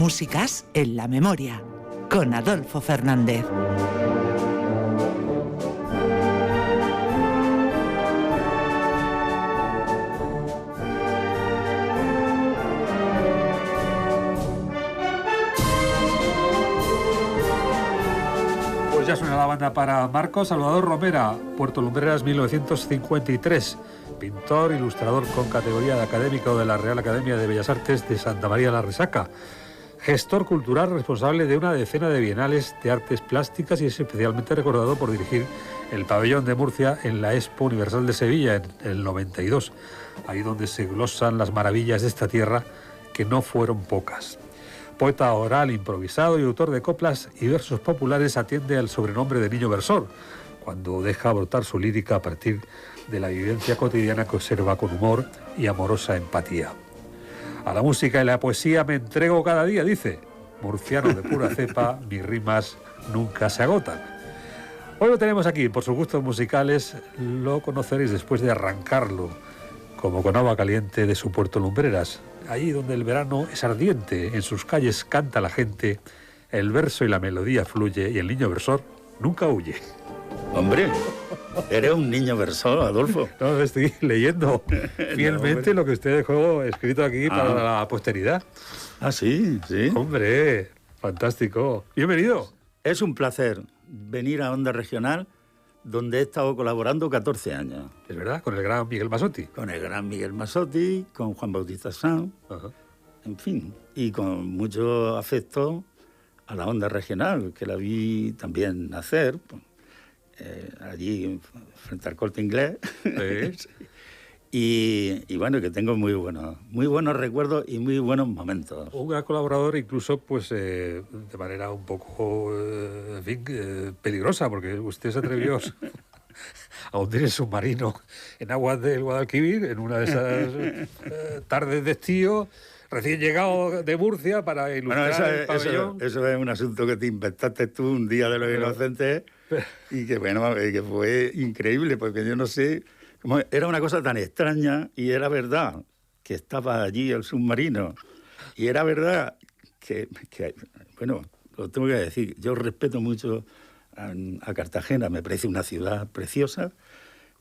Músicas en la memoria, con Adolfo Fernández. Pues ya suena la banda para Marcos Salvador Romera, Puerto Lumbreras 1953, pintor, ilustrador con categoría de académico de la Real Academia de Bellas Artes de Santa María la Resaca, gestor cultural responsable de una decena de bienales de artes plásticas y es especialmente recordado por dirigir el pabellón de Murcia en la Expo Universal de Sevilla en el 92, ahí donde se glosan las maravillas de esta tierra que no fueron pocas. Poeta oral, improvisado y autor de coplas y versos populares, atiende al sobrenombre de Niño Versor, cuando deja brotar su lírica a partir de la vivencia cotidiana que observa con humor y amorosa empatía. A la música y la poesía me entrego cada día, dice. Murciano de pura cepa, mis rimas nunca se agotan. Hoy lo tenemos aquí, por sus gustos musicales, lo conoceréis después de arrancarlo, como con agua caliente de su Puerto Lumbreras, allí donde el verano es ardiente, en sus calles canta la gente, el verso y la melodía fluye y el niño versor nunca huye. Hombre, eres un niño versor, Adolfo. No, estoy leyendo fielmente lo que usted dejó escrito aquí para la posteridad. Ah, sí, sí. Hombre, fantástico. Bienvenido. Es un placer venir a Onda Regional, donde he estado colaborando 14 años. Es verdad, con el gran Miguel Masotti. Con el gran Miguel Masotti, con Juan Bautista Sanz, en fin, y con mucho afecto a la Onda Regional, que la vi también nacer, allí frente al Corte Inglés. Sí. Y bueno, que tengo muy buenos recuerdos y muy buenos momentos. Un gran colaborador, incluso pues de manera un poco peligrosa, porque usted se atrevió a hundir el submarino en aguas del Guadalquivir en una de esas tardes de estío, recién llegado de Murcia para ilustrar el pabellón. Eso es un asunto que te inventaste tú un día de los inocentes y que bueno, que fue increíble, porque yo no sé. Como era una cosa tan extraña y era verdad que estaba allí el submarino y era verdad que bueno, lo tengo que decir, yo respeto mucho a Cartagena, me parece una ciudad preciosa,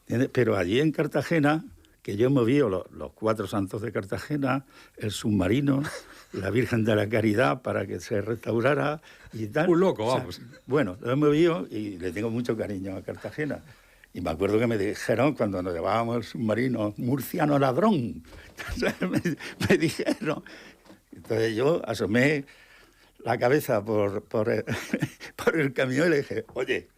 ¿entiendes? Pero allí en Cartagena, que yo moví los 4 santos de Cartagena, el submarino, la Virgen de la Caridad para que se restaurara y tal. Un loco, vamos. Bueno, lo he movido y le tengo mucho cariño a Cartagena. Y me acuerdo que me dijeron, cuando nos llevábamos el submarino, murciano ladrón. Entonces me dijeron. Entonces yo asomé la cabeza por el camión y le dije, oye,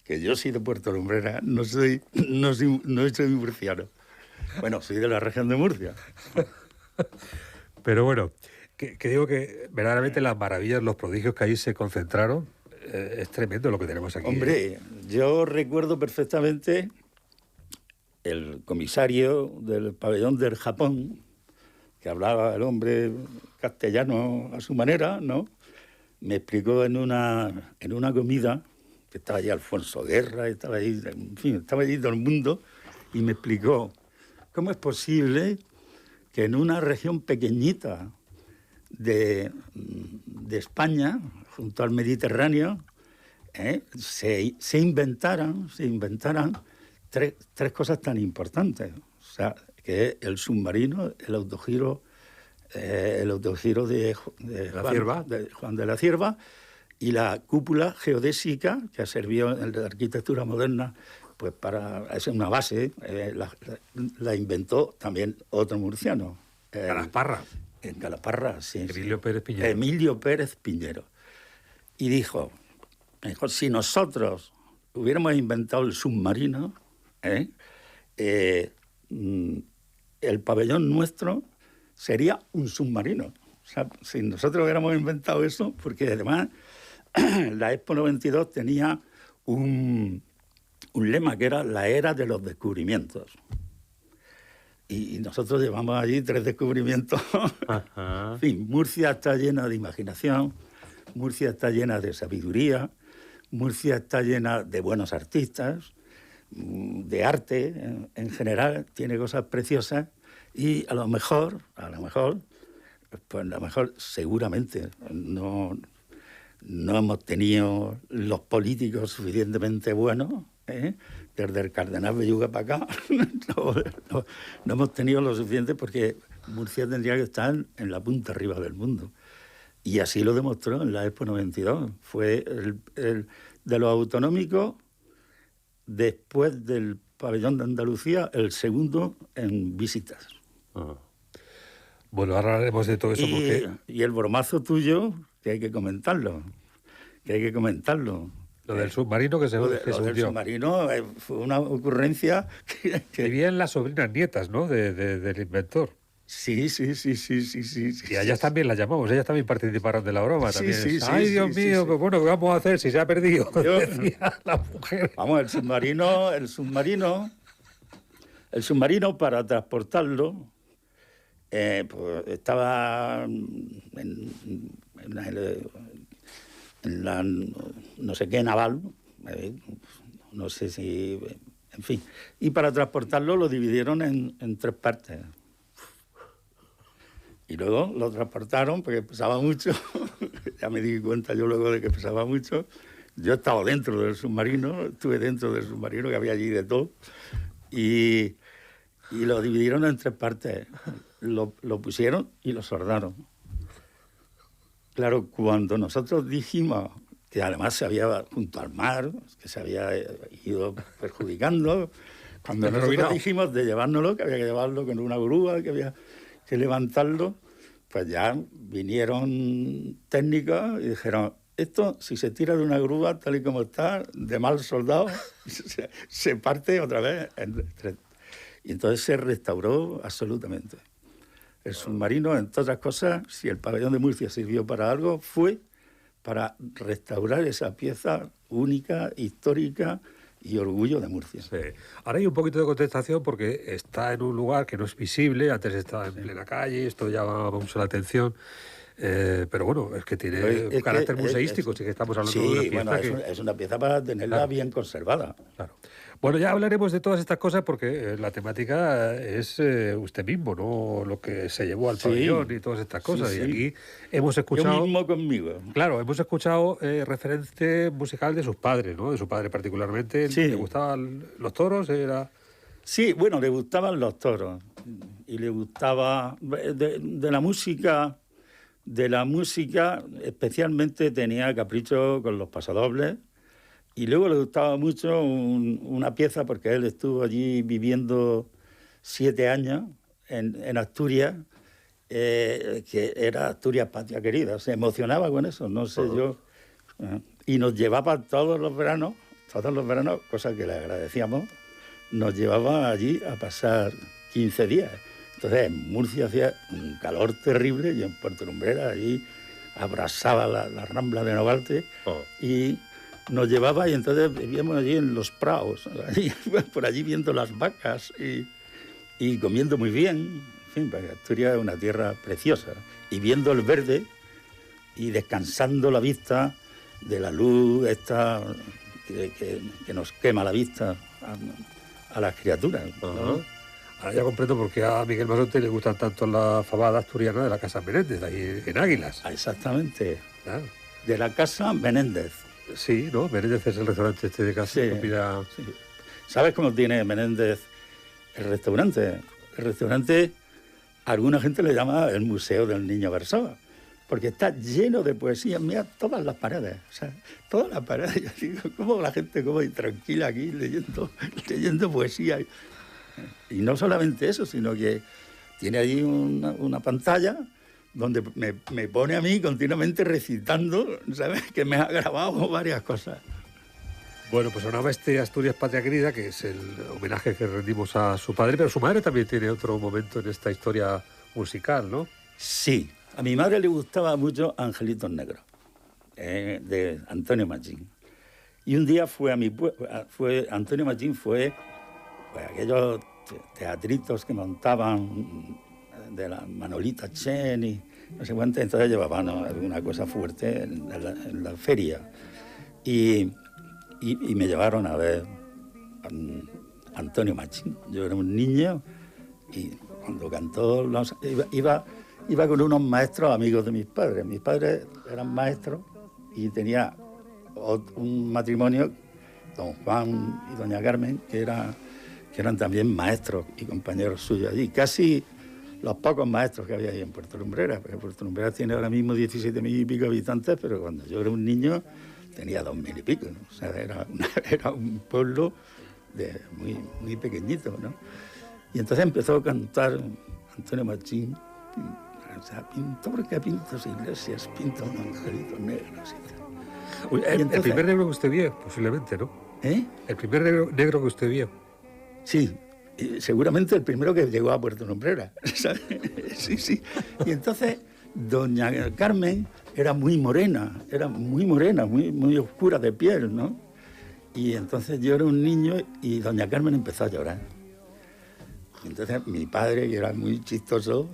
que yo soy de Puerto Lumbreras, no soy murciano. Bueno, soy de la región de Murcia. Pero bueno, que digo que verdaderamente las maravillas, los prodigios que ahí se concentraron, es tremendo lo que tenemos aquí. Hombre, yo recuerdo perfectamente el comisario del pabellón del Japón, que hablaba el hombre castellano a su manera, ¿no? Me explicó en una comida, que estaba allí Alfonso Guerra, estaba allí, en fin, estaba allí todo el mundo, y me explicó cómo es posible que en una región pequeñita de España, junto al Mediterráneo, se inventaran tres cosas tan importantes. O sea, que es el submarino, el autogiro de Juan de la Cierva y la cúpula geodésica que ha servido en la arquitectura moderna pues para es una base. La inventó también otro murciano. Calasparra. En Calasparra, sí. Emilio Pérez Piñero. Y dijo, si nosotros hubiéramos inventado el submarino, el pabellón nuestro sería un submarino. O sea, si nosotros hubiéramos inventado eso, porque además la Expo 92 tenía un lema que era la era de los descubrimientos. Y nosotros llevamos allí 3 descubrimientos. En fin, Murcia está llena de imaginación, Murcia está llena de sabiduría, Murcia está llena de buenos artistas, de arte en general, tiene cosas preciosas y a lo mejor Pues a lo mejor, seguramente, no hemos tenido los políticos suficientemente buenos, desde el cardenal Belluga para acá, no hemos tenido lo suficiente, porque Murcia tendría que estar en la punta arriba del mundo. Y así lo demostró en la Expo 92. Fue el de los autonómicos, después del pabellón de Andalucía, el segundo en visitas. Ah. Bueno, ahora hablaremos de todo eso porque... Y el bromazo tuyo, que hay que comentarlo. Lo del submarino que se Lo hundió. del submarino fue una ocurrencia que... Vivían las sobrinas nietas, ¿no?, del inventor. Sí. Y a ellas también las llamamos, ellas también participaron de la broma. También. Sí, Ay, Dios mío, pues bueno, ¿qué vamos a hacer si se ha perdido? Decía la mujer. Vamos, el submarino para transportarlo, pues estaba en la no sé qué naval, no sé si, en fin. Y para transportarlo lo dividieron en 3 partes. Y luego lo transportaron porque pesaba mucho. Ya me di cuenta yo luego de que pesaba mucho. Yo estaba dentro del submarino, estuve dentro del submarino, que había allí de todo. Y lo dividieron en 3 partes. Lo pusieron y lo soldaron. Claro, cuando nosotros dijimos que además se había, junto al mar, que se había ido perjudicando, cuando nosotros dijimos de llevárnoslo, que había que llevarlo con una grúa, que había que levantarlo, pues ya vinieron técnicos y dijeron, esto, si se tira de una grúa tal y como está, de mal soldado, se parte otra vez en 3. Y entonces se restauró absolutamente. El submarino, entre otras cosas, si el pabellón de Murcia sirvió para algo, fue para restaurar esa pieza única, histórica y orgullo de Murcia. Sí. Ahora hay un poquito de contestación porque está en un lugar que no es visible, antes estaba en plena calle, esto llama mucho la atención, pero bueno, es que tiene un carácter museístico, sí que estamos hablando de una pieza. Bueno, es una pieza para tenerla bien conservada. Claro. Bueno, ya hablaremos de todas estas cosas porque la temática es usted mismo, ¿no? Lo que se llevó al pabellón y todas estas cosas. Y aquí hemos escuchado... Yo mismo conmigo. Claro, hemos escuchado referente musical de sus padres, ¿no? De su padre particularmente. Sí. ¿Le gustaban los toros? Sí, bueno, le gustaban los toros. Y le gustaba... De la música... especialmente tenía capricho con los pasodobles. Y luego le gustaba mucho una pieza, porque él estuvo allí viviendo 7 años en Asturias, que era Asturias Patria Querida. Se emocionaba con eso, no sé yo. Y nos llevaba todos los veranos, cosa que le agradecíamos, nos llevaba allí a pasar 15 días. Entonces en Murcia hacía un calor terrible y en Puerto Lumbrera allí abrasaba la rambla de Novalte y nos llevaba, y entonces vivíamos allí en los praos, por allí viendo las vacas y comiendo muy bien. En fin, porque Asturias es una tierra preciosa. Y viendo el verde y descansando la vista de la luz esta que nos quema la vista a las criaturas, ¿no? Ahora ya comprendo por qué a Miguel Masote le gustan tanto la fabada asturiana de la Casa Menéndez, ahí en Águilas. Exactamente. Claro. De la Casa Menéndez. Sí, ¿no? Menéndez es el restaurante de casa. Sí, sí. ¿Sabes cómo tiene Menéndez el restaurante? El restaurante, alguna gente le llama el Museo del Niño Versoa, porque está lleno de poesía. Mira, todas las paredes, o sea, todas las paredes. Yo digo, ¿cómo la gente come tranquila aquí leyendo poesía? Y no solamente eso, sino que tiene allí una pantalla donde me pone a mí continuamente recitando, ¿sabes? Que me ha grabado varias cosas. Bueno, pues sonaba Asturias Patria Querida, que es el homenaje que rendimos a su padre, pero su madre también tiene otro momento en esta historia musical, ¿no? Sí, a mi madre le gustaba mucho Angelitos Negros, de Antonio Machín. Y un día Antonio Machín fue aquellos teatritos que montaban de la Manolita Chen y no sé cuánto, entonces llevaban una cosa fuerte en la feria. Y me llevaron a ver a Antonio Machín. Yo era un niño y cuando cantó, iba con unos maestros amigos de mis padres. Mis padres eran maestros y tenía un matrimonio, don Juan y doña Carmen, que eran también maestros y compañeros suyos allí. Casi los pocos maestros que había ahí en Puerto Lumbreras, porque Puerto Lumbreras tiene ahora mismo 17.000 y pico habitantes, pero cuando yo era un niño tenía 2.000 y pico, ¿no? O sea, era un pueblo muy, muy pequeñito, ¿no? Y entonces empezó a cantar Antonio Machín, o sea, pintor que pinta iglesias, pinta un angelito negro. Así. Uy, entonces, el primer negro que usted vio, posiblemente, ¿no? ¿Eh? El primer negro que usted vio. Sí, seguramente el primero que llegó a Puerto Lumbreras. Sí, sí. Y entonces doña Carmen era muy morena, muy oscura de piel, ¿no? Y entonces yo era un niño y doña Carmen empezó a llorar. Entonces mi padre, que era muy chistoso,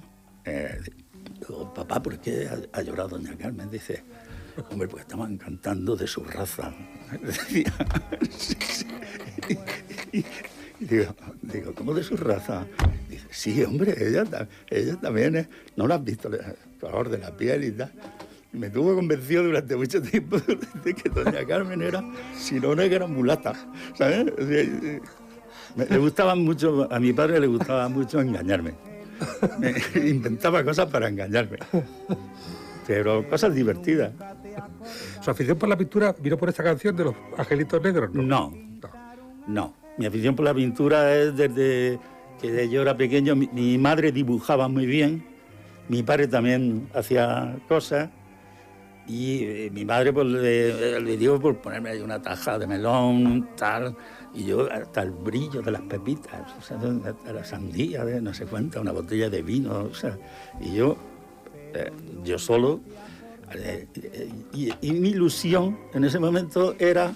dijo, papá, ¿por qué ha llorado doña Carmen? Dice, hombre, pues estaban cantando de su raza. Decía, sí, sí. Y digo, ¿cómo de su raza? Dice, sí, hombre, ella también es, no la has visto el color de la piel y tal. Y me tuvo convencido durante mucho tiempo de que doña Carmen era, si no negra, mulata, ¿sabes? Le gustaban mucho, a mi padre le gustaba mucho engañarme. Inventaba cosas para engañarme, pero cosas divertidas. ¿Su afición por la pintura vino por esta canción de los angelitos negros? No. Mi afición por la pintura es desde que yo era pequeño. Mi madre dibujaba muy bien, mi padre también hacía cosas, y mi madre pues, le dio por ponerme ahí una taja de melón, tal, y yo hasta el brillo de las pepitas, o sea, de la sandía, de no sé cuánta, una botella de vino, o sea, y yo solo, y mi ilusión en ese momento era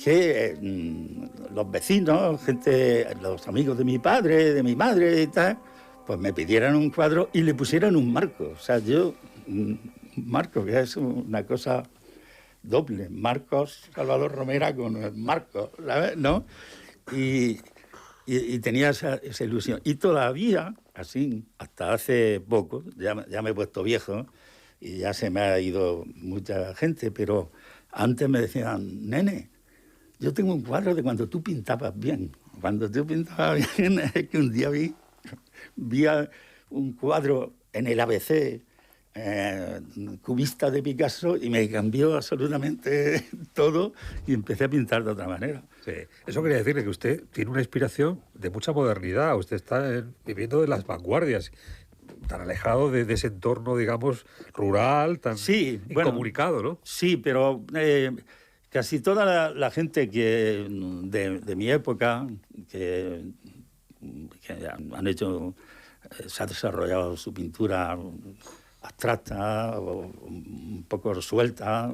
que los vecinos, los amigos de mi padre, de mi madre y tal, pues me pidieran un cuadro y le pusieran un marco. O sea, un marco, que es una cosa doble, Marcos Salvador Romera con el marco, ¿no? Y tenía esa ilusión. Y todavía, así, hasta hace poco, ya me he puesto viejo y ya se me ha ido mucha gente, pero antes me decían, nene, yo tengo un cuadro de cuando tú pintabas bien. Cuando tú pintabas bien es que un día vi un cuadro en el ABC, cubista de Picasso, y me cambió absolutamente todo y empecé a pintar de otra manera. Sí. Eso quería decirle que usted tiene una inspiración de mucha modernidad. Usted está viviendo de las vanguardias, tan alejado de ese entorno, digamos, rural, tan incomunicado, ¿no? Sí, pero casi toda la gente de mi época que han hecho, se ha desarrollado su pintura abstracta o un poco suelta,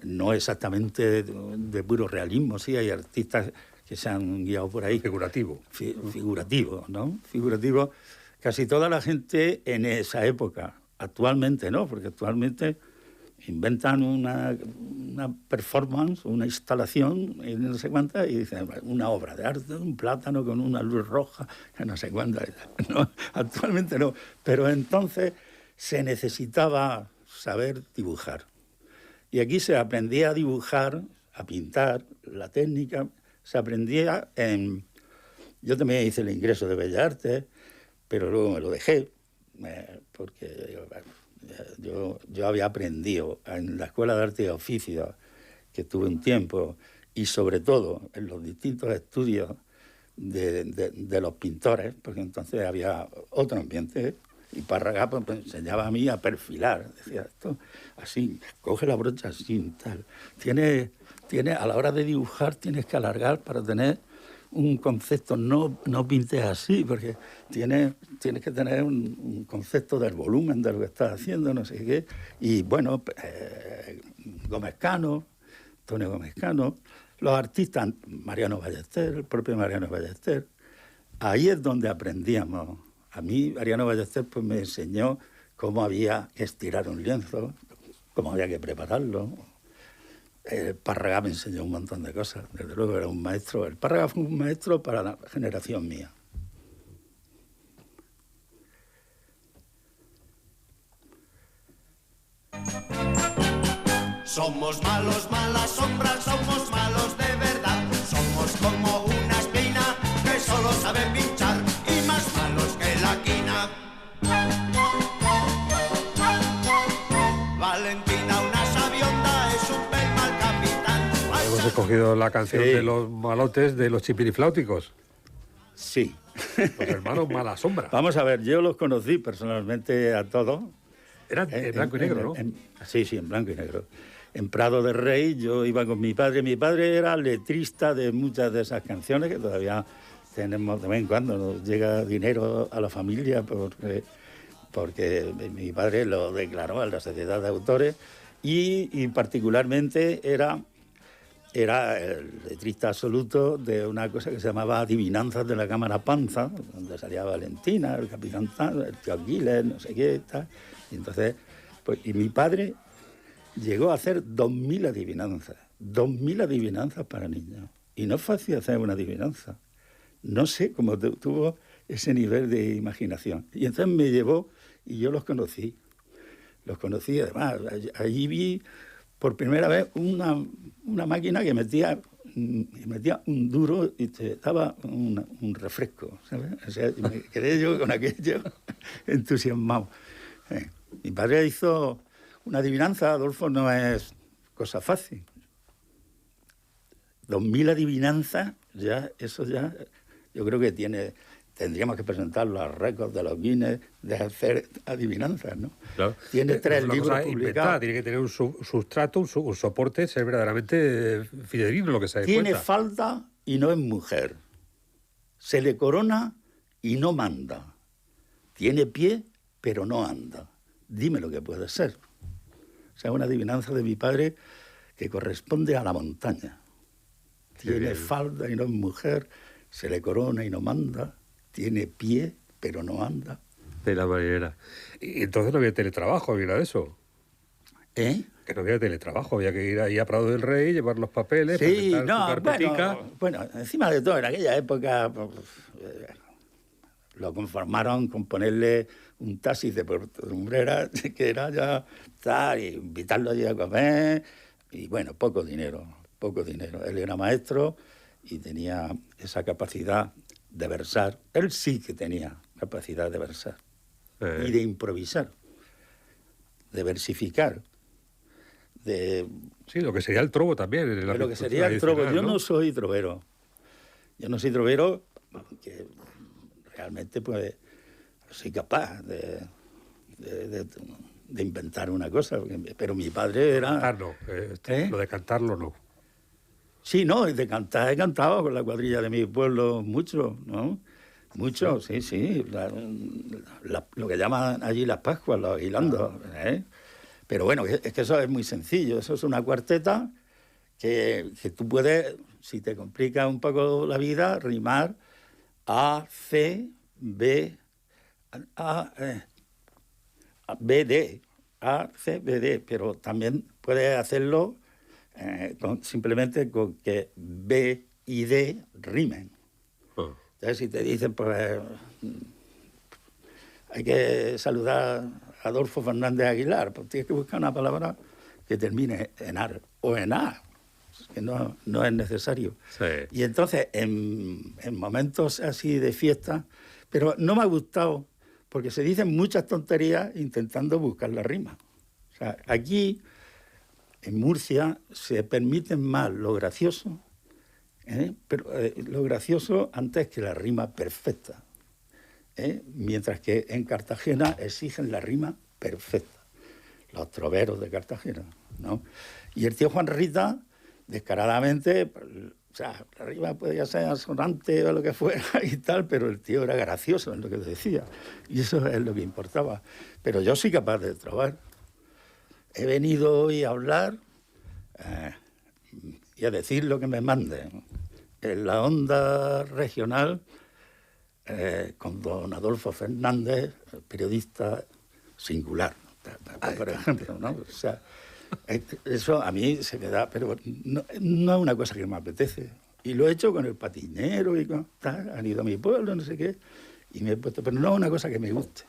no exactamente de puro realismo. Sí, hay artistas que se han guiado por ahí. Figurativo, ¿no? Figurativo. Casi toda la gente en esa época, actualmente no, porque actualmente inventan una performance, una instalación, y no sé cuánta, y dicen, una obra de arte, un plátano con una luz roja, que no sé cuánta. No, actualmente no, pero entonces se necesitaba saber dibujar. Y aquí se aprendía a dibujar, a pintar, la técnica, se aprendía en... Yo también hice el ingreso de Bellas Artes, pero luego me lo dejé, porque yo había aprendido en la Escuela de Arte y Oficios, que tuve un tiempo, y sobre todo en los distintos estudios de los pintores, porque entonces había otro ambiente, y Párraga pues, me enseñaba a mí a perfilar. Decía, esto así, coge la brocha así, tal. Tiene, a la hora de dibujar tienes que alargar para tener un concepto, no pintes así, porque tienes que tener un concepto del volumen de lo que estás haciendo, no sé qué. Y bueno, Gómez Cano, Antonio Gómez Cano, los artistas, Mariano Ballester, el propio Mariano Ballester, ahí es donde aprendíamos. A mí, Mariano Ballester pues, me enseñó cómo había que estirar un lienzo, cómo había que prepararlo. Párraga me enseñó un montón de cosas, desde luego era un maestro. El Párraga fue un maestro para la generación mía. Somos malos, malas sombras, somos malos de verdad. Somos como una espina que solo sabe pinchar y más malos que la quina. Valentina, una sabionda, es un pel mal capitán. Hemos escogido la canción de los malotes de los chipirifláuticos. Sí. Los hermanos Mala Sombra. Vamos a ver, yo los conocí personalmente a todos. Eran en blanco y negro, ¿no? Sí, en blanco y negro. En Prado de Rey yo iba con mi padre. Mi padre era letrista de muchas de esas canciones que todavía tenemos de vez en cuando. Nos llega dinero a la familia porque mi padre lo declaró en la Sociedad de Autores y particularmente era el letrista absoluto de una cosa que se llamaba Adivinanzas de la Cámara Panza, donde salía Valentina, el Capitán Tal, el tío Aquiles, no sé qué, tal. Y entonces, y mi padre llegó a hacer 2.000 adivinanzas. 2.000 adivinanzas para niños. Y no es fácil hacer una adivinanza. No sé cómo tuvo ese nivel de imaginación. Y entonces me llevó y yo los conocí. Los conocí, además, allí vi por primera vez una máquina que metía un duro y te daba un refresco, ¿sabes? O sea, me quedé yo con aquello entusiasmado. Mi padre hizo una adivinanza, Adolfo, no es cosa fácil. 2.000 adivinanzas, eso ya, yo creo que tendríamos que presentarlo a récords de los Guinness de hacer adivinanzas, ¿no? Claro. Tiene 3 libros publicados. Tiene que tener un sustrato, un soporte, ser verdaderamente fidedigno lo que se da Tiene cuenta. falda y no es mujer. Se le corona y no manda. Tiene pie, pero no anda. Dime lo que puede ser. O sea, una adivinanza de mi padre que corresponde a la montaña. Tiene falda y no es mujer, se le corona y no manda, tiene pie, pero no anda. De la manera. Y entonces no había teletrabajo, había de eso. ¿Eh? Que no había teletrabajo, había que ir ahí a Prado del Rey, llevar los papeles, Sí, presentar su no, carpetica. bueno, encima de todo, en aquella época lo conformaron con ponerle un taxi de Puerto Lumbrera, que era ya tal, y invitarlo allí a comer, y bueno, poco dinero. Él era maestro y tenía esa capacidad de versar. Él sí que tenía capacidad de versar y de improvisar, de versificar, Sí, lo que sería el trobo también. lo que sería el trobo. Yo no soy trovero. Yo no soy trovero, aunque realmente pues soy capaz de inventar una cosa, pero mi padre era... Cantarlo, lo de cantarlo no. Sí, no, de cantar he cantado con la cuadrilla de mi pueblo mucho, ¿no? Mucho, sí. Lo que llaman allí las Pascuas, los aguilandos, ¿eh? Pero bueno, es que eso es muy sencillo. Eso es una cuarteta que tú puedes, si te complica un poco la vida, rimar A, C, B, B, D. A, C, B, D. Pero también puedes hacerlo simplemente con que B y D rimen. Entonces, si te dicen, pues, hay que saludar a Adolfo Fernández Aguilar, pues tienes que buscar una palabra que termine en AR o en A, que no es necesario. Sí. Y entonces, en momentos así de fiesta, pero no me ha gustado, porque se dicen muchas tonterías intentando buscar la rima. O sea, aquí... En Murcia se permiten más lo gracioso, pero lo gracioso antes que la rima perfecta, mientras que en Cartagena exigen la rima perfecta, los troveros de Cartagena, ¿no? Y el tío Juan Rita, descaradamente, o sea, la rima podía ser asonante o lo que fuera y tal, pero el tío era gracioso en lo que decía, y eso es lo que importaba. Pero yo soy capaz de trovar. He venido hoy a hablar y a decir lo que me manden. En la onda regional, con don Adolfo Fernández, periodista singular, por ejemplo, ¿no? O sea, eso a mí se me da, pero no es una cosa que me apetece. Y lo he hecho con el patinero y con tal, han ido a mi pueblo, no sé qué, y me he puesto, pero no es una cosa que me guste.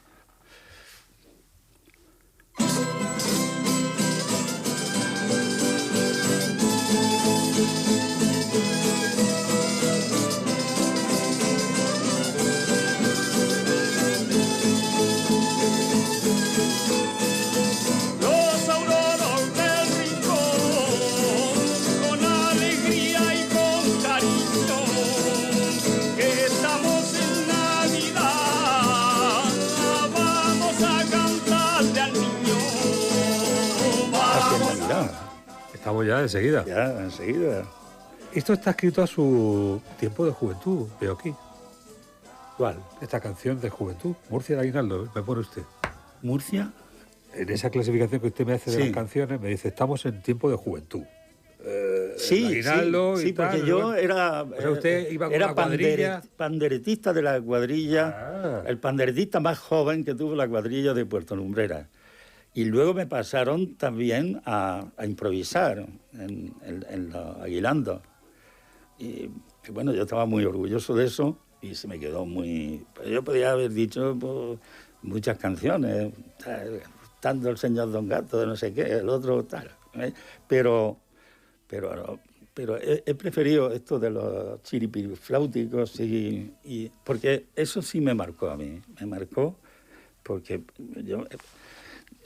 Estamos ya enseguida. Ya, enseguida. Esto está escrito a su tiempo de juventud, veo aquí. ¿Cuál? Esta canción de juventud, Murcia de Aguinaldo, me pone usted. ¿Murcia? En esa clasificación que usted me hace de Sí. las canciones, me dice, estamos en tiempo de juventud. Sí, Aguinaldo sí, y tal, porque yo ¿no? era, O sea, usted iba con era una cuadrilla. panderetista de la cuadrilla, Ah. el panderetista más joven que tuvo la cuadrilla de Puerto Lumbrera. Y luego me pasaron también a improvisar en los Aguilandos. Y bueno, yo estaba muy orgulloso de eso y se me quedó muy... Pues yo podía haber dicho pues, muchas canciones, tanto el señor Don Gato, de no sé qué, el otro tal. Pero he preferido esto de los chiripirifláuticos porque eso sí me marcó a mí. Me marcó porque yo...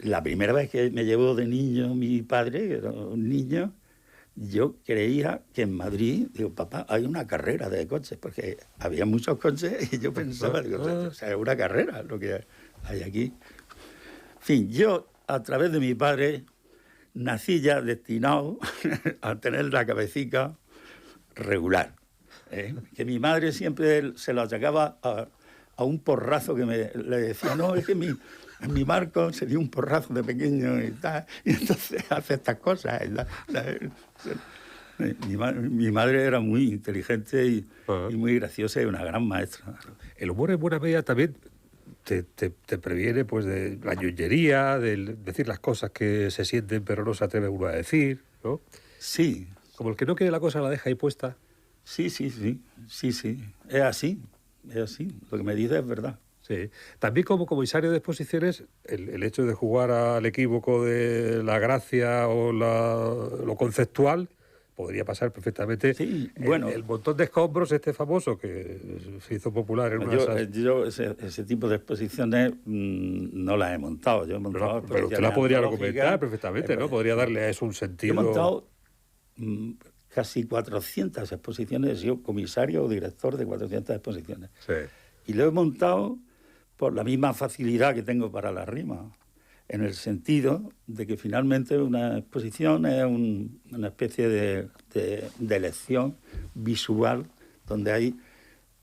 La primera vez que me llevó de niño mi padre, que era un niño, yo creía que en Madrid, digo, papá, hay una carrera de coches, porque había muchos coches y yo pensaba, digo, o sea, es una carrera lo que hay aquí. En fin, yo, a través de mi padre, nací ya destinado a tener la cabecita regular. Que mi madre siempre se lo achacaba a un porrazo que le decía, no, es que mi Marco se dio un porrazo de pequeño y tal, y entonces hace estas cosas. Mi madre era muy inteligente y muy graciosa y una gran maestra. El humor en buena medida también te previene pues de la ñoñería, de decir las cosas que se sienten pero no se atreve uno a decir, ¿no? Sí. Como el que no quiere la cosa la deja ahí puesta. Sí. Es así. Lo que me dice es verdad. Sí. También como comisario de exposiciones, el hecho de jugar al equívoco de la gracia o lo conceptual podría pasar perfectamente. Sí, bueno. El montón de escombros famoso que se hizo popular en una de esas... Yo ese tipo de exposiciones no las he montado. Yo he montado pero usted la podría documentar perfectamente, ¿no? Podría darle a eso un Yo sentido... he montado casi 400 exposiciones. He sido comisario o director de 400 exposiciones. Sí. Y lo he montado por la misma facilidad que tengo para la rima, en el sentido de que finalmente una exposición es una especie de lección visual donde hay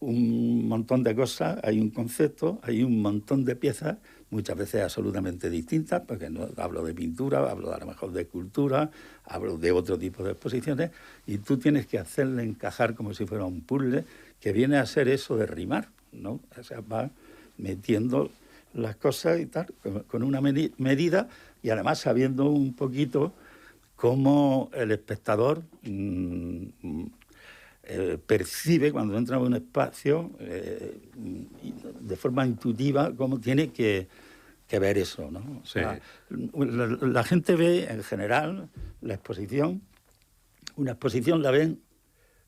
un montón de cosas, hay un concepto, hay un montón de piezas, muchas veces absolutamente distintas, porque no hablo de pintura, hablo a lo mejor de escultura, hablo de otro tipo de exposiciones, y tú tienes que hacerle encajar como si fuera un puzzle, que viene a ser eso de rimar, ¿no? O sea, va metiendo las cosas y tal, con una medida, y además sabiendo un poquito cómo el espectador percibe cuando entra en un espacio de forma intuitiva cómo tiene que ver eso, ¿no? O sea, la gente ve en general la exposición, una exposición la ven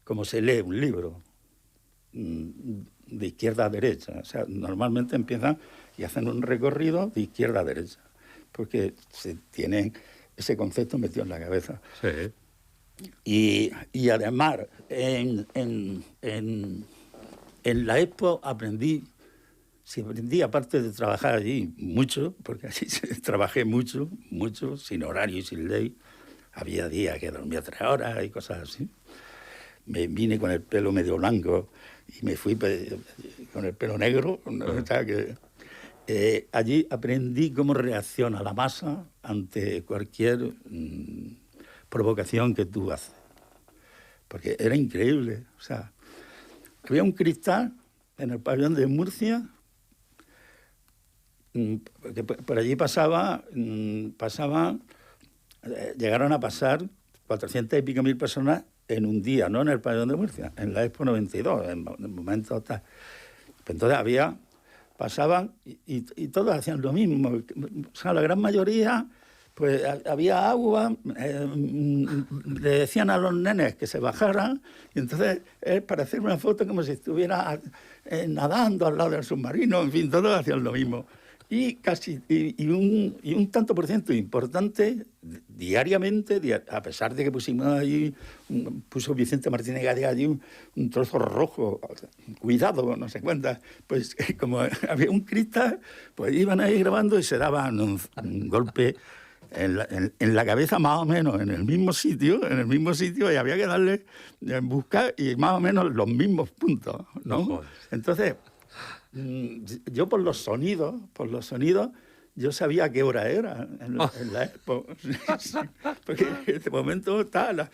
como se lee un libro, de izquierda a derecha. O sea, normalmente empiezan y hacen un recorrido de izquierda a derecha, porque se tienen ese concepto metido en la cabeza. Sí. Y además, en la Expo aprendí, aparte de trabajar allí mucho, porque allí trabajé mucho, sin horario y sin ley. Había días que dormía 3 horas y cosas así. Me vine con el pelo medio blanco y me fui con el pelo negro. O sea que, allí aprendí cómo reacciona la masa ante cualquier provocación que tú haces. Porque era increíble. O sea, había un cristal en el pabellón de Murcia, que por allí llegaron a pasar 400 y pico mil personas en un día, no en el pabellón de Murcia, en la Expo 92, en momentos tal. Entonces pasaban y todos hacían lo mismo. O sea, la gran mayoría, pues había agua, le decían a los nenes que se bajaran, y entonces para hacer una foto como si estuviera nadando al lado del submarino, en fin, todos hacían lo mismo. Y un tanto por ciento importante diariamente, a pesar de que puso Vicente Martínez Gadea allí un trozo rojo, cuidado, no sé cuántas, pues como había un cristal, pues iban ahí grabando y se daban un golpe en la cabeza más o menos en el mismo sitio, y había que darle, buscar y más o menos los mismos puntos, ¿no? Entonces, yo por los sonidos, yo sabía qué hora era en la expo. Porque en este momento estaban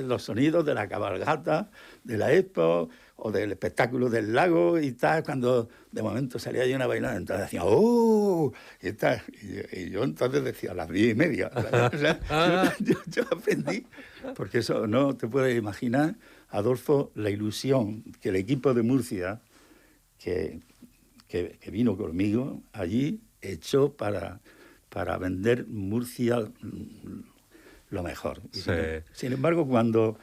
los sonidos de la cabalgata, de la expo, o del espectáculo del lago y tal, cuando de momento salía yo una bailando, entonces decía, ¡oh! Y tal. Y yo entonces decía, a las 10:30. O sea, yo aprendí, porque eso no te puedes imaginar, Adolfo, la ilusión que el equipo de Murcia, que vino conmigo allí, echó para vender Murcia lo mejor. Sí. Sin embargo, cuando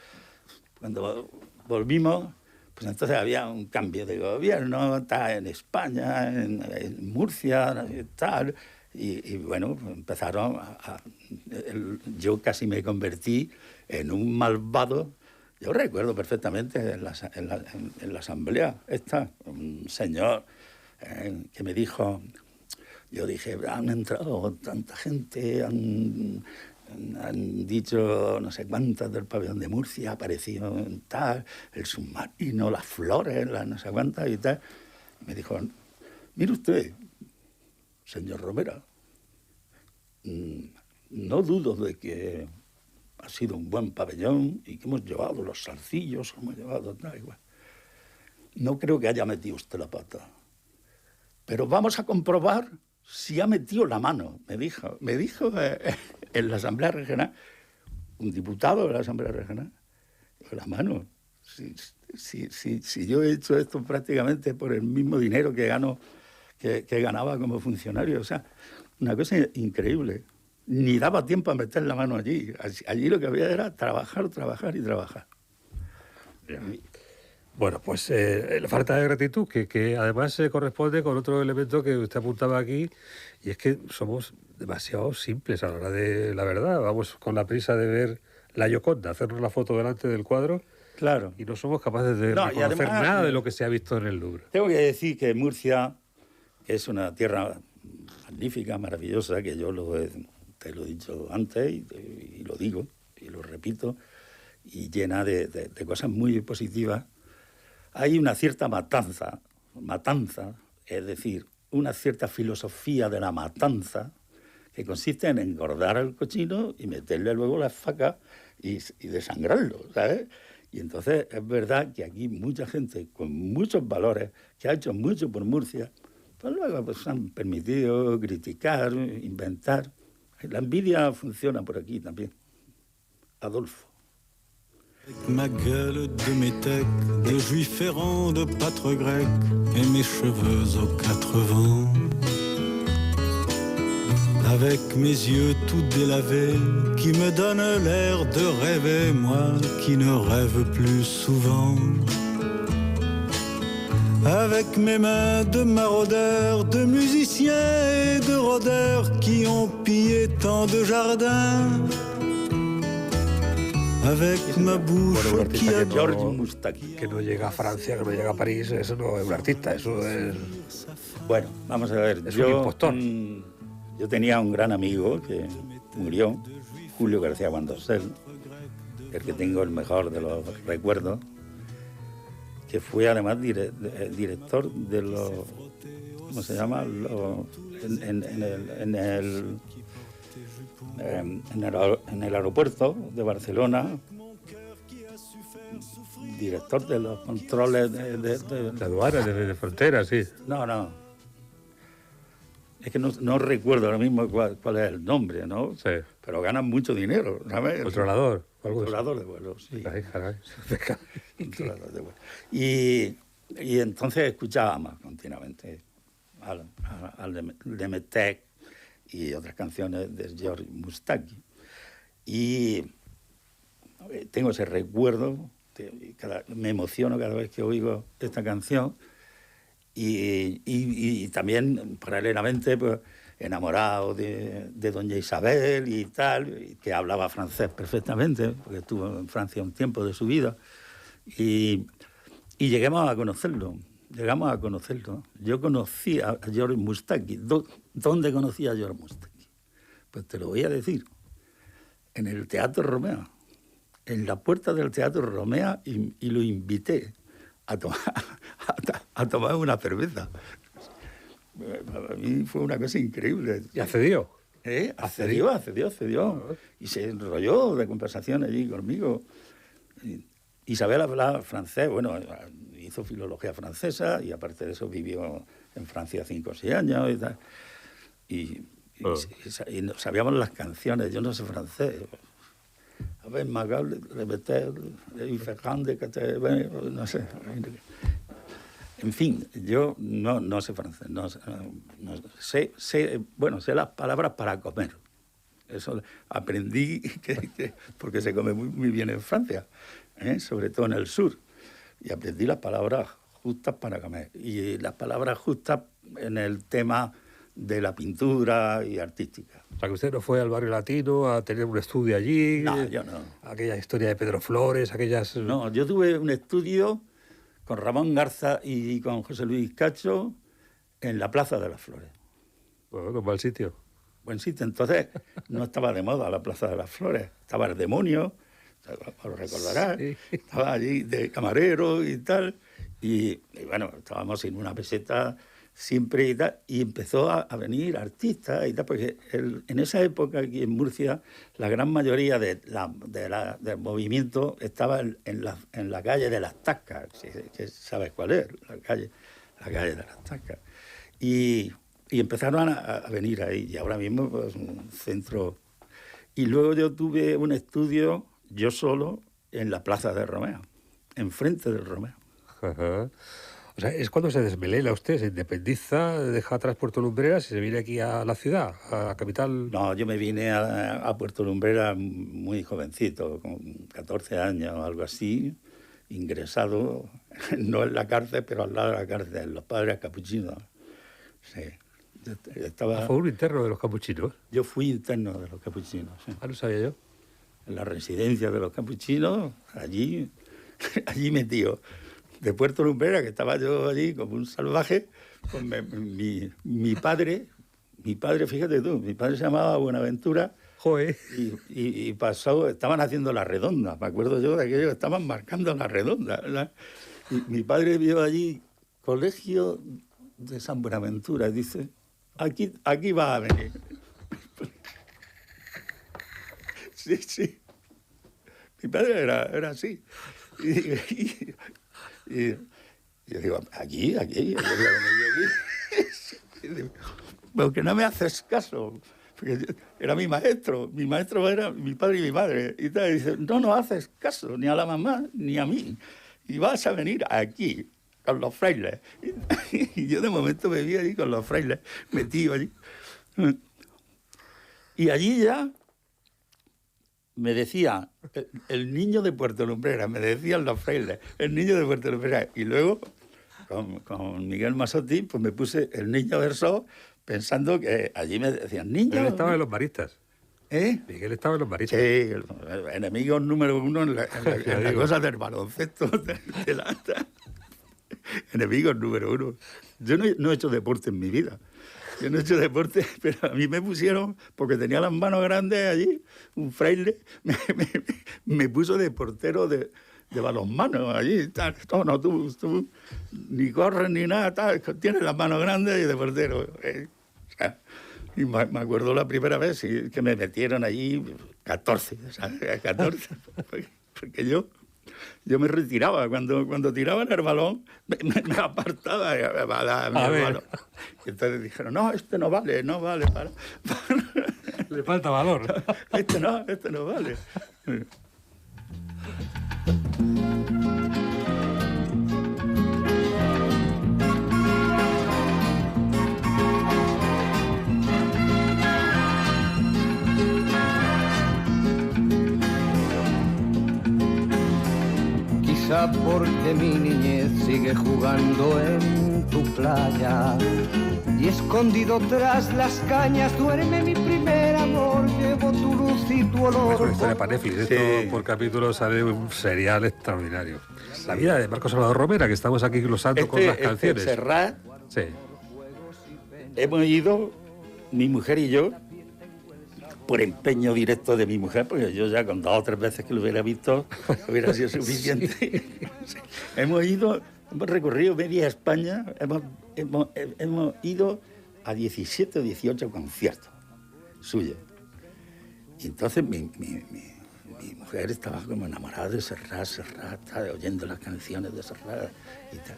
volvimos, pues entonces había un cambio de gobierno, tal, en España, en Murcia, tal, y bueno, empezaron yo casi me convertí en un malvado. Yo recuerdo perfectamente en la asamblea un señor que me dijo, yo dije, han entrado tanta gente, han dicho no sé cuántas del pabellón de Murcia, ha aparecido tal, el submarino, las flores, las no sé cuántas y tal. Y me dijo, mire usted, señor Romera, no dudo de que ha sido un buen pabellón y que hemos llevado los salcillos, hemos llevado tal igual. No creo que haya metido usted la pata, pero vamos a comprobar si ha metido la mano, me dijo en la Asamblea Regional, un diputado de la Asamblea Regional, la mano. Si yo he hecho esto prácticamente por el mismo dinero que ganaba como funcionario, o sea, una cosa increíble. Ni daba tiempo a meter la mano allí. Allí lo que había era trabajar y trabajar. Bien. Bueno, pues la falta de gratitud, que además se corresponde con otro elemento que usted apuntaba aquí, y es que somos demasiado simples a la hora de la verdad. Vamos con la prisa de ver la Gioconda, hacernos la foto delante del cuadro, claro, y no somos capaces de reconocer además, nada de lo que se ha visto en el Louvre. Tengo que decir que Murcia es una tierra magnífica, maravillosa, que yo te lo he dicho antes y lo digo y lo repito, y llena de cosas muy positivas. Hay una cierta matanza, es decir, una cierta filosofía de la matanza que consiste en engordar al cochino y meterle luego las facas y desangrarlo, ¿sabes? Y entonces es verdad que aquí mucha gente con muchos valores, que ha hecho mucho por Murcia, pues luego pues, han permitido criticar, inventar. La envidia funciona por aquí también. Adolfo. Avec ma gueule de métèque, de juif errant, de pâtre grec, et mes cheveux aux 4 vents. Avec mes yeux tout délavés, qui me donnent l'air de rêver, moi qui ne rêve plus souvent. Avec mes mains de maraudeurs, de musiciens et de rôdeurs, qui ont pillé tant de jardins. Avec ma bouche Bueno, un qui artista adore. que no llega a Francia, que no llega a París, eso no es un artista, eso es... Bueno, vamos a ver. Es un impostor. Yo tenía un gran amigo que murió, Julio García Guandosel, el que tengo el mejor de los recuerdos, que fue además director de los... ¿Cómo se llama? En el aeropuerto de Barcelona, director de los controles de aduanas, de fronteras, sí. No. Es que no recuerdo ahora mismo cuál es el nombre, ¿no? Sí. Pero ganan mucho dinero, ¿sabes? Controlador. Controlador de vuelos, sí. Ay, caray. Controlador de vuelos. Y entonces escuchábamos continuamente al de Metec y otras canciones de George Moustaki. Y tengo ese recuerdo, me emociono cada vez que oigo esta canción y también paralelamente pues, enamorado de doña Isabel y tal, que hablaba francés perfectamente, porque estuvo en Francia un tiempo de su vida, y llegamos a conocerlo. Yo conocí a George Moustaki. ¿Dónde conocí a George Moustaki? Pues te lo voy a decir. En el Teatro Romea, en la puerta del Teatro Romea, y lo invité a tomar una cerveza. Para mí fue una cosa increíble. ¿Y accedió? Accedió. Y se enrolló de conversación allí conmigo. Isabel hablaba francés, bueno, hizo filología francesa y aparte de eso vivió en Francia 5 o 6 años y tal. Y sabíamos las canciones, yo no sé francés. A ver, Magal, Rebeter, Ferrande, no sé. En fin, yo no sé francés, sé las palabras para comer. Eso aprendí porque se come muy bien en Francia, sobre todo en el sur. Y aprendí las palabras justas para comer. Y las palabras justas en el tema de la pintura y artística. O sea, que usted no fue al barrio latino a tener un estudio allí. No, yo no. Aquella historia de Pedro Flores, aquellas... No, yo tuve un estudio con Ramón Garza y con José Luis Cacho en la Plaza de las Flores. Bueno, buen sitio. Buen sitio. Entonces no estaba de moda la Plaza de las Flores. Estaba el demonio, lo recordarás. Sí. Estaba allí de camarero y tal. Y bueno, estábamos sin una peseta siempre y tal. Y empezó a venir artistas y tal, porque en esa época aquí en Murcia la gran mayoría del movimiento estaba en la calle de las Tascas, que sabes cuál es, la calle de las Tascas. Y empezaron a venir ahí, y ahora mismo pues un centro. Y luego yo tuve un estudio, yo solo, en la Plaza de Romea, enfrente del Romea. Ajá. O sea, es cuando se desmelela usted, se independiza, deja atrás Puerto Lumbreras y se viene aquí a la ciudad, a la capital. No, yo me vine a Puerto Lumbreras muy jovencito, con 14 años o algo así, ingresado, no en la cárcel, pero al lado de la cárcel, los padres capuchinos. Sí. ¿Fue un interno de los capuchinos? Yo fui interno de los capuchinos, sí. Ah, no sabía yo. En la residencia de los capuchinos, allí metido. De Puerto Lumbreras, que estaba yo allí como un salvaje, pues mi padre, fíjate tú, mi padre se llamaba Buenaventura. Joder. Y pasó, estaban haciendo la redonda, me acuerdo yo de aquello, estaban marcando la redonda, ¿verdad? Y mi padre vio allí Colegio de San Buenaventura y dice, aquí va a venir. Sí. Mi padre era así. Y yo digo, aquí. Porque no me haces caso. Porque era mi maestro era mi padre y mi madre. Y tal, y dice, no haces caso ni a la mamá ni a mí. Y vas a venir aquí con los frailes. Y yo de momento me vi allí con los frailes, metido allí. Y allí ya me decía el niño de Puerto Lumbreras, me decían los frailes, el niño de Puerto Lumbreras. Y luego, con Miguel Masotti, pues me puse el niño verso pensando que allí me decían niño. Él estaba en los maristas. Miguel estaba en los maristas. Sí, enemigos número uno en la cosa del baloncesto. Enemigos número uno. Yo no he hecho deporte en mi vida. Yo no he hecho deporte, pero a mí me pusieron, porque tenía las manos grandes allí, un fraile, me puso de portero de balonmano allí. Tal. No, tú ni corres ni nada, tal, tienes las manos grandes y de portero. O sea, y me acuerdo la primera vez que me metieron allí 14, ¿sabes? 14, porque yo me retiraba. Cuando tiraban el balón, me apartaba a dar el balón. Y entonces dijeron, no, este no vale para. Le falta valor. Este no vale. Quizá porque mi niñez sigue jugando en tu playa y escondido tras las cañas duerme mi primer amor, llevo tu luz y tu olor. Es una historia para Netflix, esto sí. Por capítulo sale un serial extraordinario. Sí. La vida de Marcos Salvador Romera, que estamos aquí glosando con las canciones. Serrat, sí. Hemos ido, mi mujer y yo, por empeño directo de mi mujer, porque yo ya con 2 o 3 veces que lo hubiera visto hubiera sido suficiente. Hemos recorrido media España, hemos ido a 17 o 18 conciertos suyos. Y entonces mi mujer estaba como enamorada de Serrat, estaba oyendo las canciones de Serrat y tal.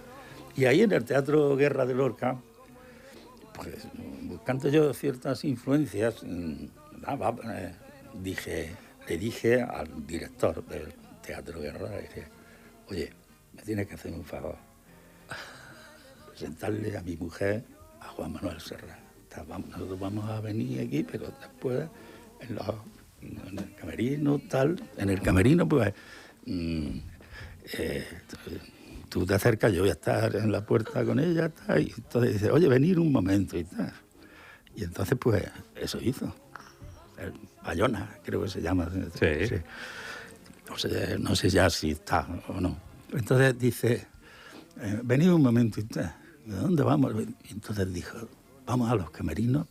Y ahí en el Teatro Guerra de Lorca, pues buscando yo ciertas influencias, le dije al director del Teatro Guerra, le dije, oye, me tienes que hacer un favor, presentarle a mi mujer a Juan Manuel Serrat. Nosotros vamos a venir aquí, pero después en el camerino, tal, en el camerino, pues, tú te acercas, yo voy a estar en la puerta con ella, tal, y entonces dice, oye, venir un momento y tal. Y entonces, pues, eso hizo. El Bayona, creo que se llama. Sí. Sí. No sé ya si está o no. Entonces dice, venid un momento y tal. ¿De dónde vamos? Y entonces dijo, vamos a los camerinos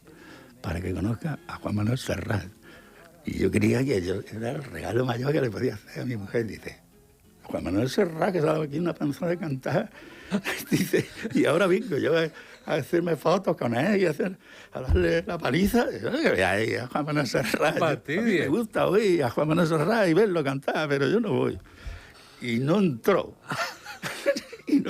para que conozca a Juan Manuel Serrat. Y yo creía que era el regalo mayor que le podía hacer a mi mujer. Dice, Juan Manuel Serrat, que se ha dado aquí una panza de cantar. Dice, y ahora vengo yo a hacerme fotos con él y a darle la paliza. Y yo, a Juan Manuel Serrat. A mí me gusta oír a Juan Manuel Serrat y verlo cantar, pero yo no voy. Y no entró. Digo,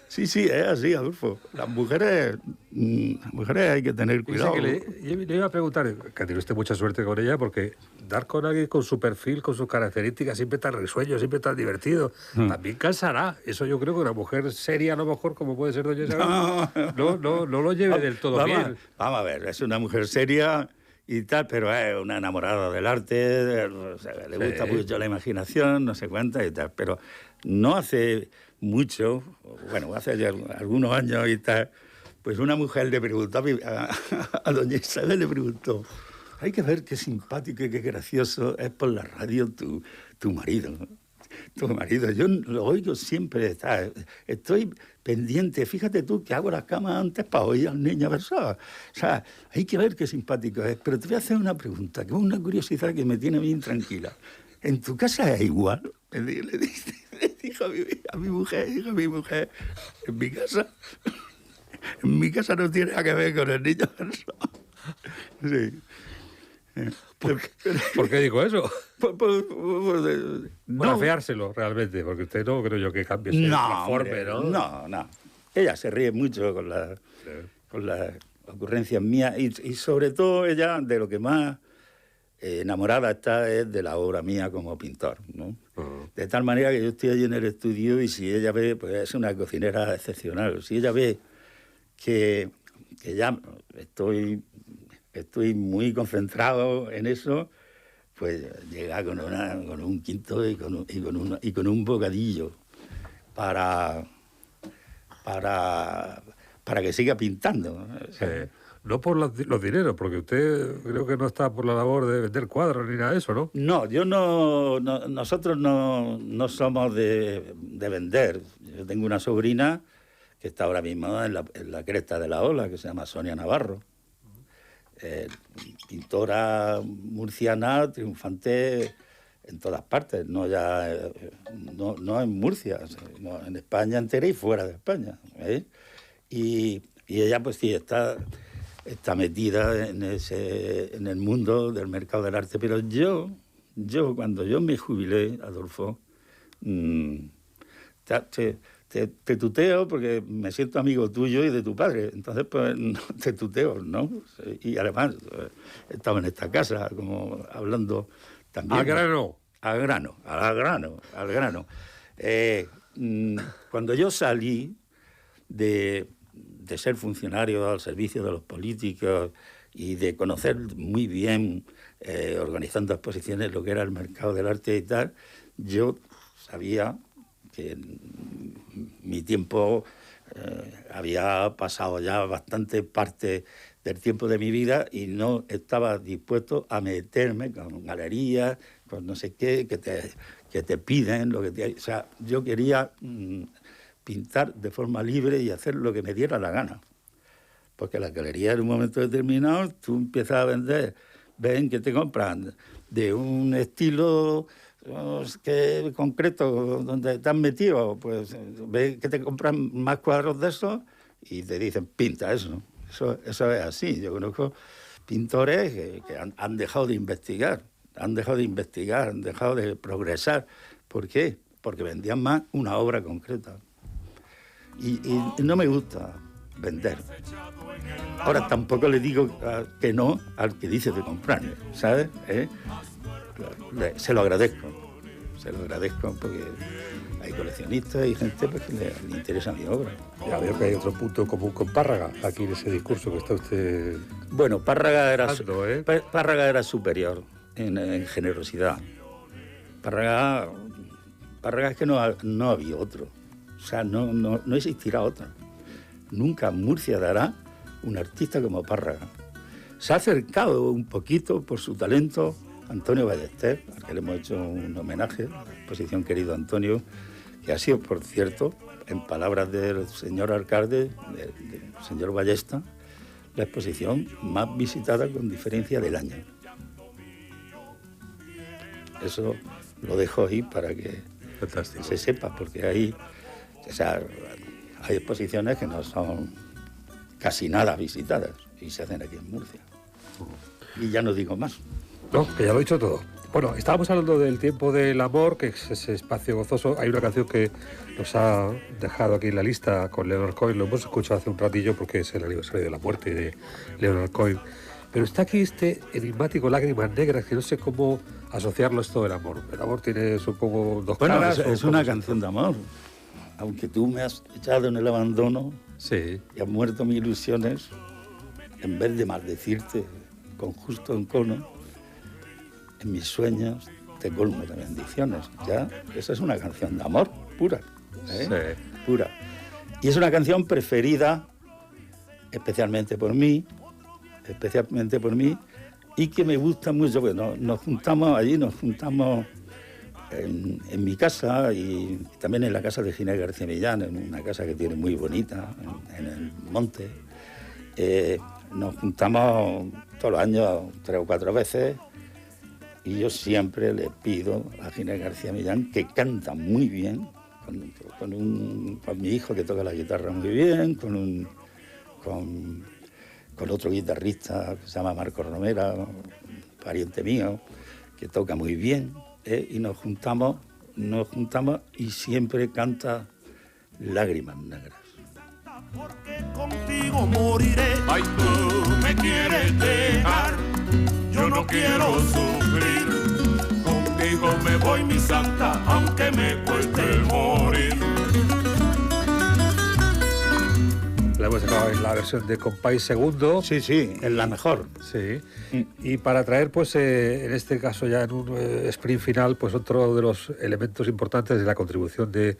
sí, es así, Adolfo. Las mujeres hay que tener cuidado. Yo le iba a preguntar, que tiene usted mucha suerte con ella, porque dar con alguien con su perfil, con sus características, siempre tan risueño, siempre tan divertido, también cansará. Eso yo creo que una mujer seria, a lo mejor, como puede ser doña Isabel, no lo lleve del todo bien. Vamos a ver, es una mujer seria y tal, pero es una enamorada del arte, le gusta mucho la imaginación, no sé cuántas y tal, pero no hace mucho, bueno, hace ya algunos años y tal, pues una mujer le preguntó a doña Isabel, le preguntó, hay que ver qué simpático y qué gracioso es por la radio tu marido. Tu marido, yo lo oigo siempre, estoy pendiente, fíjate tú que hago las camas antes para oír al niño versar. O sea, hay que ver qué simpático es, pero te voy a hacer una pregunta, que es una curiosidad que me tiene bien tranquila. ¿En tu casa es igual? Le dijo a mi mujer, en mi casa no tiene nada que ver con el niño versar. Sí. ¿Por qué dijo eso? Para afeárselo realmente, porque usted no creo yo que cambie la forma, ¿no? No. Ella se ríe mucho con las ocurrencias mías y sobre todo ella de lo que más enamorada está es de la obra mía como pintor, ¿no? De tal manera que yo estoy allí en el estudio y si ella ve, pues es una cocinera excepcional. Si ella ve que ya estoy muy concentrado en eso, pues llega con un quinto y con un bocadillo para que siga pintando. O sea, no por los dineros, porque usted creo que no está por la labor de vender cuadros ni nada de eso, ¿no? No, nosotros no somos de vender. Yo tengo una sobrina que está ahora mismo en la cresta de la ola, que se llama Sonia Navarro. Pintora murciana, triunfante en todas partes, no en Murcia, no, en España entera y fuera de España. Y ella pues sí está metida en el mundo del mercado del arte, pero yo cuando yo me jubilé, Adolfo, te tuteo porque me siento amigo tuyo y de tu padre. Entonces, pues, te tuteo, ¿no? Y además, estaba en esta casa, como hablando también... Al grano. Al grano. Cuando yo salí de ser funcionario al servicio de los políticos y de conocer muy bien, organizando exposiciones, lo que era el mercado del arte y tal, yo sabía que mi tiempo había pasado ya bastante parte del tiempo de mi vida y no estaba dispuesto a meterme con galerías, con no sé qué, que te piden, o sea, yo quería pintar de forma libre y hacer lo que me diera la gana. Porque la galería en un momento determinado tú empiezas a vender, ven que te compran de un estilo que concreto donde te has metido, pues ven que te compran más cuadros de esos y te dicen, pinta eso. Eso es así. Yo conozco pintores que han dejado de investigar, han dejado de progresar. ¿Por qué? Porque vendían más una obra concreta. Y no me gusta vender. Ahora tampoco le digo que no al que dice de comprarme, ¿sabes? Se lo agradezco porque hay coleccionistas y gente pues, que le interesa mi obra. Ya veo que hay otro punto común con Párraga, aquí en ese discurso que está usted... Bueno, Párraga era superior en generosidad. Párraga es que no había otro. O sea, no existirá otro. Nunca Murcia dará un artista como Párraga. Se ha acercado un poquito por su talento Antonio Ballester, al que le hemos hecho un homenaje, la exposición Querido Antonio, que ha sido, por cierto, en palabras del señor alcalde, del señor Ballesta, la exposición más visitada con diferencia del año. Eso lo dejo ahí para que se sepa, porque hay exposiciones que no son casi nada visitadas y se hacen aquí en Murcia. Y ya no digo más. No, que ya lo he dicho todo. Bueno, estábamos hablando del tiempo del amor, que es ese espacio gozoso. Hay una canción que nos ha dejado aquí en la lista con Leonard Cohen. Lo hemos escuchado hace un ratillo porque es el aniversario de la muerte de Leonard Cohen. Pero está aquí este enigmático Lágrimas Negras, que no sé cómo asociarlo a esto del amor. El amor tiene, supongo, dos caras. Es una canción de amor. Aunque tú me has echado en el abandono, sí, y han muerto mis ilusiones, en vez de maldecirte con justo encono, en mis sueños te colmo de bendiciones. Ya, esa es una canción de amor pura, sí, pura. Y es una canción preferida especialmente por mí, y que me gusta mucho, porque nos juntamos en mi casa y también en la casa de Ginés García Millán, en una casa que tiene muy bonita, en el monte. Nos juntamos todos los años 3 o 4 veces y yo siempre le pido a Ginés García Millán, que canta muy bien, con mi hijo que toca la guitarra muy bien, con otro guitarrista que se llama Marco Romera, pariente mío, que toca muy bien, y nos juntamos y siempre canta Lágrimas Negras. Porque contigo moriré. Ay, tú me quieres dejar, yo no quiero sufrir. Contigo me voy, mi santa, aunque me cueste morir. La hemos sacado en la versión de Compay Segundo. Sí, es la mejor. Sí. Y para traer, pues, en este caso ya en un sprint final, pues otro de los elementos importantes de la contribución de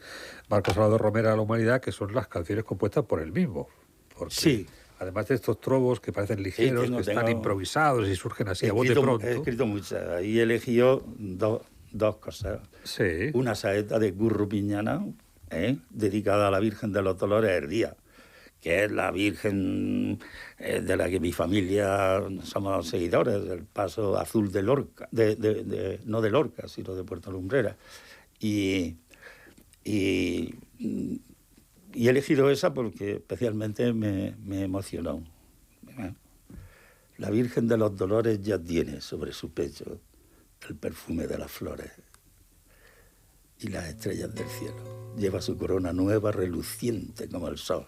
Marcos Salvador Romera a la humanidad, que son las canciones compuestas por él mismo. Porque, sí. Además de estos trovos que parecen ligeros, que están improvisados y surgen así a bote pronto. He escrito muchas. Y he elegido dos cosas. Sí. Una saeta de Curro Piñana, dedicada a la Virgen de los Dolores Herdía, que es la Virgen de la que mi familia somos seguidores, del Paso Azul de Lorca, no de Lorca, sino de Puerto Lumbrera. Y he elegido esa porque especialmente me emocionó. La Virgen de los Dolores ya tiene sobre su pecho el perfume de las flores y las estrellas del cielo. Lleva su corona nueva, reluciente como el sol,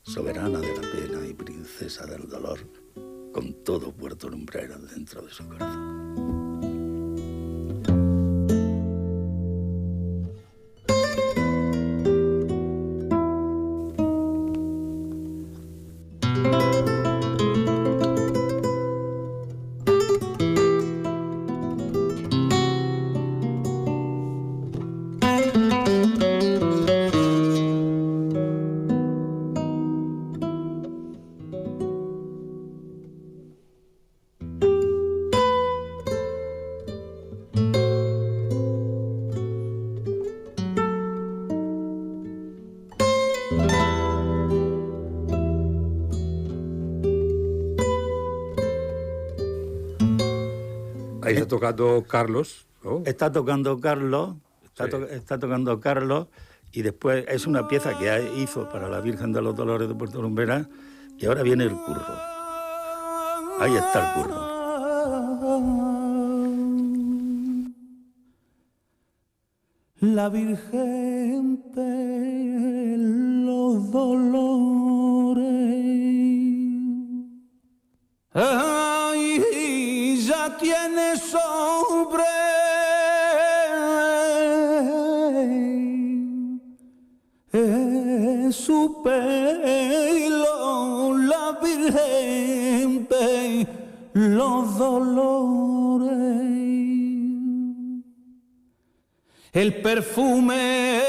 soberana de la pena y princesa del dolor, con todo Puerto Lumbrera dentro de su corazón. está tocando Carlos, ¿no? Está tocando Carlos, Sí. está tocando Carlos, y después es una pieza que hizo para la Virgen de los Dolores de Puerto Lumbreras, y ahora viene el curro. Ahí está el curro. La Virgen de los Dolores, ay, ya tiene sobre su pelo la Virgen de los Dolores. El perfume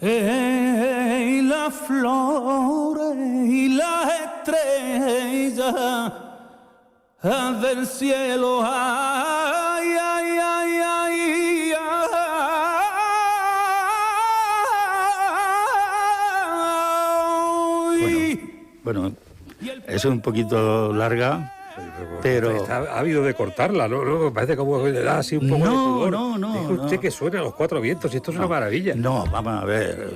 y las flores y las estrellas del cielo, ay, ay, ay, ay, ay. Bueno, es un poquito larga, pero... Ha habido de cortarla, ¿no? Me parece como que le da así un poco de No, pudor. no. Dijo usted que suena a los cuatro vientos y esto es una maravilla. No, vamos a ver.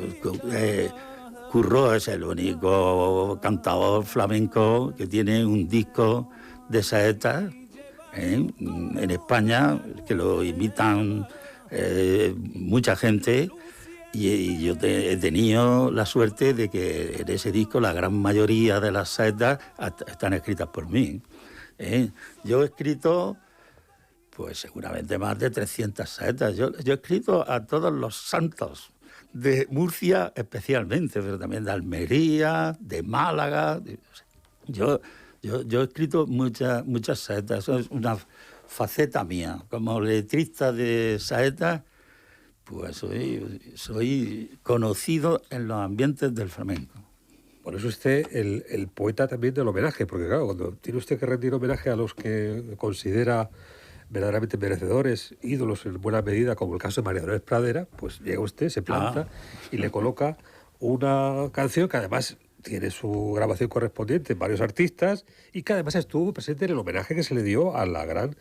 Curro es el único cantador flamenco que tiene un disco de saetas en España, que lo imitan mucha gente, y yo he tenido la suerte de que en ese disco la gran mayoría de las saetas están escritas por mí. Yo he escrito, pues seguramente más de 300 saetas. Yo he escrito a todos los santos, de Murcia especialmente, pero también de Almería, de Málaga. Yo he escrito muchas saetas. Eso es una faceta mía. Como letrista de saetas, pues soy conocido en los ambientes del flamenco. Por eso usted el poeta también del homenaje, porque claro, cuando tiene usted que rendir homenaje a los que considera verdaderamente merecedores, ídolos en buena medida, como el caso de María Dolores Pradera, pues llega usted, se planta y le coloca una canción que además tiene su grabación correspondiente en varios artistas y que además estuvo presente en el homenaje que se le dio a la gran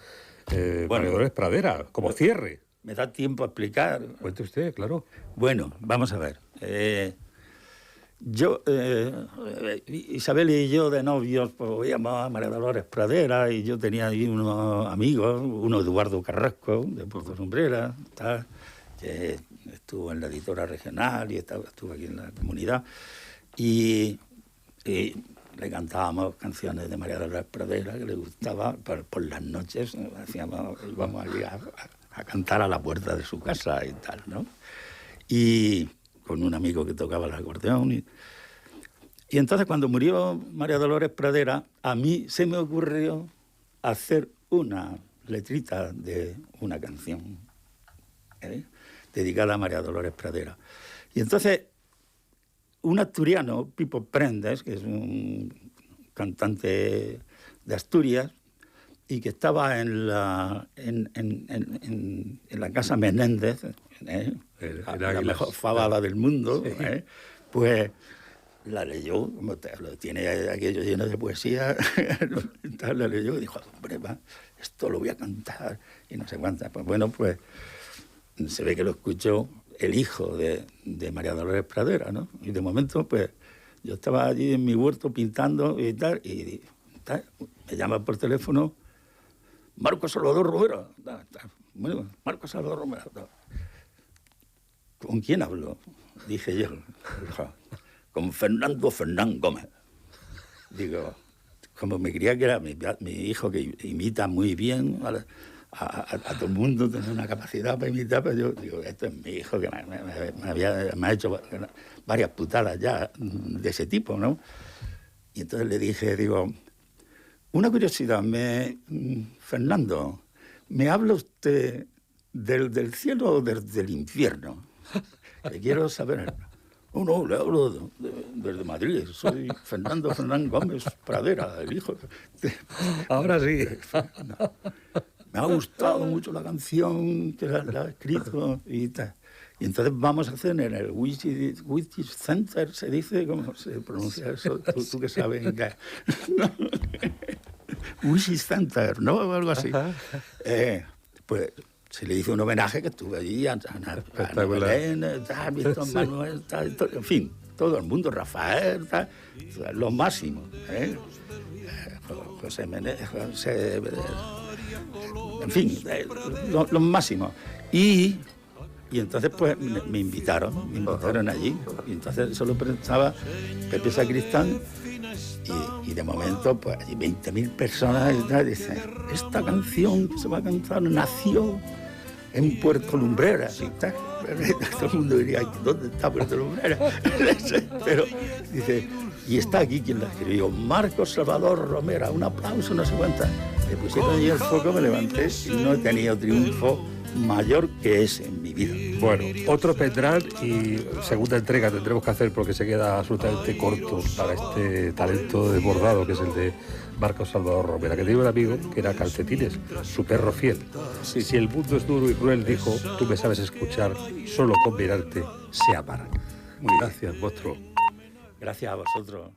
María Dolores Pradera, como cierre. ¿Me da tiempo a explicar? Cuente usted, claro. Bueno, vamos a ver. Isabel y yo de novios, pues oíamos a María Dolores Pradera, y yo tenía ahí unos amigos, uno Eduardo Carrasco, de Puerto Lumbreras, que estuvo en la editora regional y estuvo aquí en la comunidad, y le cantábamos canciones de María Dolores Pradera que le gustaba. Por las noches íbamos a cantar a la puerta de su casa y tal, ¿no? Y con un amigo que tocaba el acordeón. Y entonces, cuando murió María Dolores Pradera, a mí se me ocurrió hacer una letrita de una canción dedicada a María Dolores Pradera. Y entonces, un asturiano, Pipo Prendes, que es un cantante de Asturias, y que estaba en la Casa Menéndez, la mejor fábala del mundo, pues la leyó, como lo tiene aquello lleno de poesía, la leyó y dijo, hombre, esto lo voy a cantar, y no sé cuántas. Pues bueno, pues se ve que lo escuchó el hijo de María Dolores Pradera, ¿no? Y de momento, pues yo estaba allí en mi huerto pintando y tal, me llama por teléfono Marco Salvador Romero. Bueno, Marco Salvador Romero. ¿Con quién hablo? Dije yo. Con Fernando Fernán Gómez. Digo, como me creía que era mi hijo, que imita muy bien a todo el mundo, tiene una capacidad para imitar, pero yo digo, este es mi hijo, que me ha hecho varias putadas ya de ese tipo, ¿no? Y entonces le dije, digo, una curiosidad, Fernando, ¿me habla usted del cielo o del infierno? Que quiero saber. No, le hablo desde Madrid, soy Fernando Fernán Gómez Pradera, el hijo. Ahora sí. Me ha gustado mucho la canción que la ha escrito y tal. Y entonces vamos a hacer en el Witty Center, se dice, ¿cómo se pronuncia eso? Tú que sabes inglés. Witty Center, ¿no? O algo así. Pues se le hizo un homenaje que estuve allí, a Belén, a Víctor Manuel, en fin, todo el mundo, Rafael, lo máximo. José Menéndez, en fin, lo máximo. Y entonces pues me invitaron allí. Y entonces solo presentaba Pepe Sacristán y de momento pues hay 20.000 personas y tal. Dicen, esta canción que se va a cantar nació en Puerto Lumbreras y tal. Todo el mundo diría, ¿dónde está Puerto Lumbreras? Pero dice, y está aquí quien la escribió, Marcos Salvador Romera, un aplauso, no sé cuántas. Le pusieron allí el foco, me levanté y no he tenido triunfo mayor que ese en mi vida. Bueno, otro pendrán y segunda entrega tendremos que hacer porque se queda absolutamente corto para este talento desbordado que es el de Marcos Salvador Romera, que tenía un amigo que era Calcetines, su perro fiel. Sí. Si el mundo es duro y cruel, dijo, tú me sabes escuchar, solo con mirarte se amará. Gracias, monstruo. Gracias a vosotros.